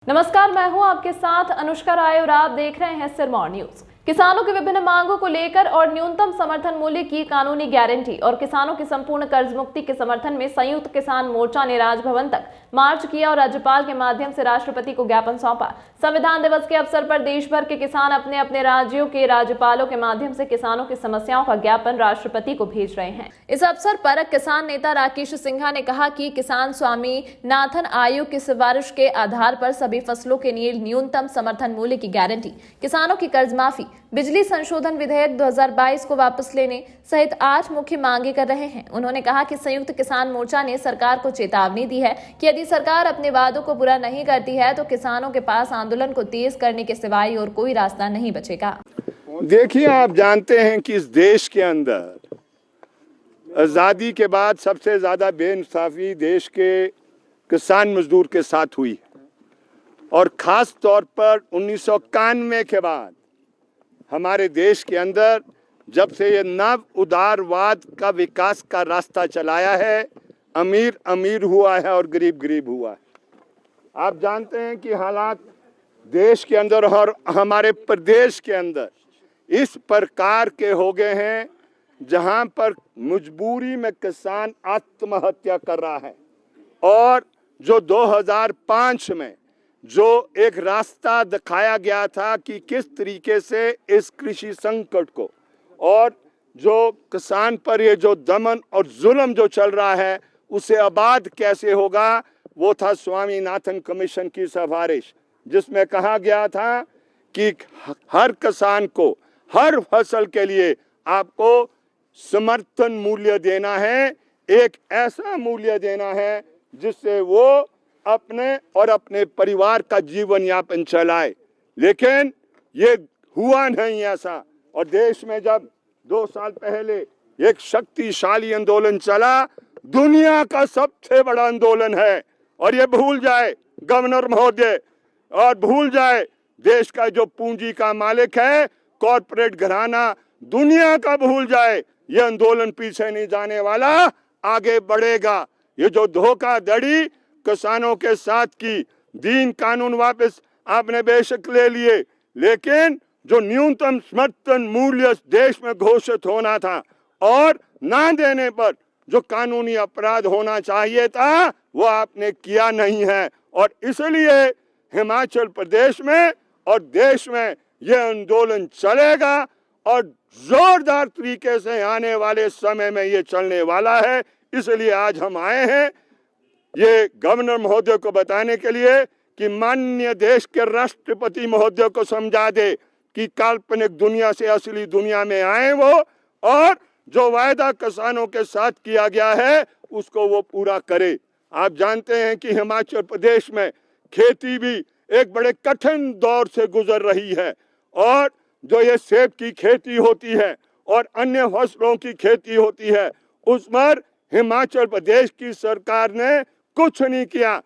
नमस्कार, मैं हूं आपके साथ अनुष्का राय और आप देख रहे हैं सिरमौर न्यूज। किसानों की विभिन्न मांगों को लेकर और न्यूनतम समर्थन मूल्य की कानूनी गारंटी और किसानों की संपूर्ण कर्ज मुक्ति के समर्थन में संयुक्त किसान मोर्चा ने राजभवन तक मार्च किया और राज्यपाल के माध्यम से राष्ट्रपति को ज्ञापन सौंपा। संविधान दिवस के अवसर पर देश भर के किसान अपने अपने राज्यों के राज्यपालों के माध्यम से किसानों की समस्याओं का ज्ञापन राष्ट्रपति को भेज रहे हैं। इस अवसर पर किसान नेता राकेश सिंघा ने कहा कि किसान स्वामीनाथन आयोग की सिफारिश के आधार पर सभी फसलों के लिए न्यूनतम समर्थन मूल्य की गारंटी, किसानों की कर्ज माफी, बिजली संशोधन विधेयक 2022 को वापस लेने सहित 8 मुख्य मांगे कर रहे हैं। उन्होंने कहा कि संयुक्त किसान मोर्चा ने सरकार को चेतावनी दी है कि यदि सरकार अपने वादों को पूरा नहीं करती है तो किसानों के पास आंदोलन को तेज करने के सिवाय और कोई रास्ता नहीं बचेगा। देखिए, आप जानते हैं कि इस देश के अंदर आजादी के बाद सबसे ज्यादा बेइंसाफी देश के किसान मजदूर के साथ हुई और खास तौर पर 1991 के बाद हमारे देश के अंदर जब से ये नव उदारवाद का विकास का रास्ता चलाया है, अमीर अमीर हुआ है और गरीब गरीब हुआ है। आप जानते हैं कि हालात देश के अंदर और हमारे प्रदेश के अंदर इस प्रकार के हो गए हैं जहां पर मजबूरी में किसान आत्महत्या कर रहा है। और जो 2005 में जो एक रास्ता दिखाया गया था कि किस तरीके से इस कृषि संकट को और जो किसान पर ये जो दमन और जुल्म जो चल रहा है उसे आबाद कैसे होगा, वो था स्वामीनाथन कमीशन की सिफारिश, जिसमें कहा गया था कि हर किसान को हर फसल के लिए आपको समर्थन मूल्य देना है, एक ऐसा मूल्य देना है जिससे वो अपने और अपने परिवार का जीवन यापन चलाए। लेकिन ये हुआ नहीं ऐसा। और देश में जब 2 साल पहले एक शक्तिशाली आंदोलन चला, दुनिया का सबसे बड़ा आंदोलन है, और ये भूल जाए गवर्नर महोदय और भूल जाए देश का जो पूंजी का मालिक है, कॉर्पोरेट घराना, दुनिया का भूल जाए, ये आंदोलन पीछे नहीं जाने वाला, आगे बढ़ेगा। ये जो धोखाधड़ी किसानों के साथ की, दीन कानून वापस आपने बेशक ले लिए, लेकिन जो न्यूनतम समर्थन मूल्य देश में घोषित होना था और ना देने पर जो कानूनी अपराध होना चाहिए था वो आपने किया नहीं है। और इसलिए हिमाचल प्रदेश में और देश में यह आंदोलन चलेगा और जोरदार तरीके से आने वाले समय में ये चलने वाला है। इसलिए आज हम आए हैं ये गवर्नर महोदय को बताने के लिए कि माननीय देश के राष्ट्रपति महोदय को समझा दे कि काल्पनिक दुनिया से असली दुनिया में आए वो, और जो वायदा किसानों के साथ किया गया है उसको वो पूरा करे। आप जानते हैं कि हिमाचल प्रदेश में खेती भी एक बड़े कठिन दौर से गुजर रही है, और जो ये सेब की खेती होती है और अन्य फसलों की खेती होती है, उस पर हिमाचल प्रदेश की सरकार ने कुछ नहीं किया,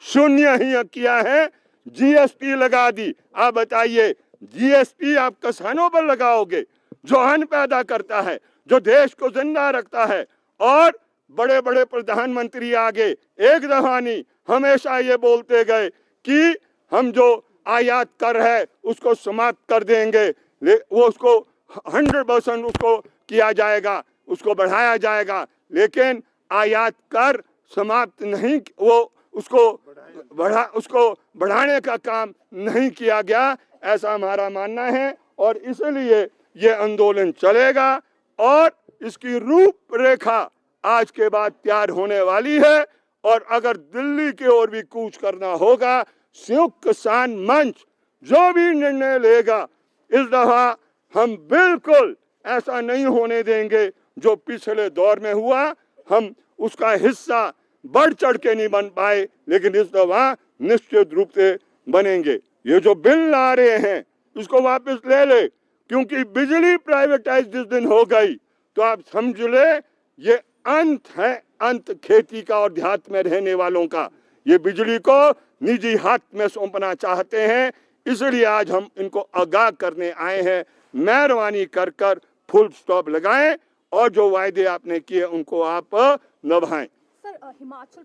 शून्य ही किया है। जीएसटी लगा दी। आप बताइए, जीएसटी आप किसानों पर लगाओगे जो अन्न पैदा करता है, जो देश को जिंदा रखता है। और बड़े बड़े प्रधानमंत्री आगे एक दफा नहीं, हमेशा ये बोलते गए कि हम जो आयात कर है उसको समाप्त कर देंगे, वो उसको 100% उसको किया जाएगा, उसको बढ़ाया जाएगा। लेकिन आयात कर समाप्त नहीं, वो उसको बढ़ाने का काम नहीं किया गया, ऐसा हमारा मानना है। और इसलिए ये आंदोलन चलेगा और इसकी रूपरेखा आज के बाद तैयार होने वाली है। और अगर दिल्ली की ओर भी कूच करना होगा, संयुक्त किसान मंच जो भी निर्णय लेगा, इस दफा हम बिल्कुल ऐसा नहीं होने देंगे जो पिछले दौर में हुआ। हम उसका हिस्सा बढ़ चढ़ के नहीं बन पाए, लेकिन इस दफा निश्चित रूप से बनेंगे। ये जो बिल आ रहे हैं इसको वापस ले ले, क्योंकि बिजली प्राइवेटाइज जिस दिन हो गई तो आप समझ ले ये अंत है, अंत खेती का और देहात में रहने वालों का। ये बिजली को निजी हाथ में सौंपना चाहते हैं, इसलिए आज हम इनको आगाह करने आए हैं। मेहरबानी कर कर फुल स्टॉप लगाएं और जो वायदे आपने किए उनको आप निभाएं। सर, हिमाचल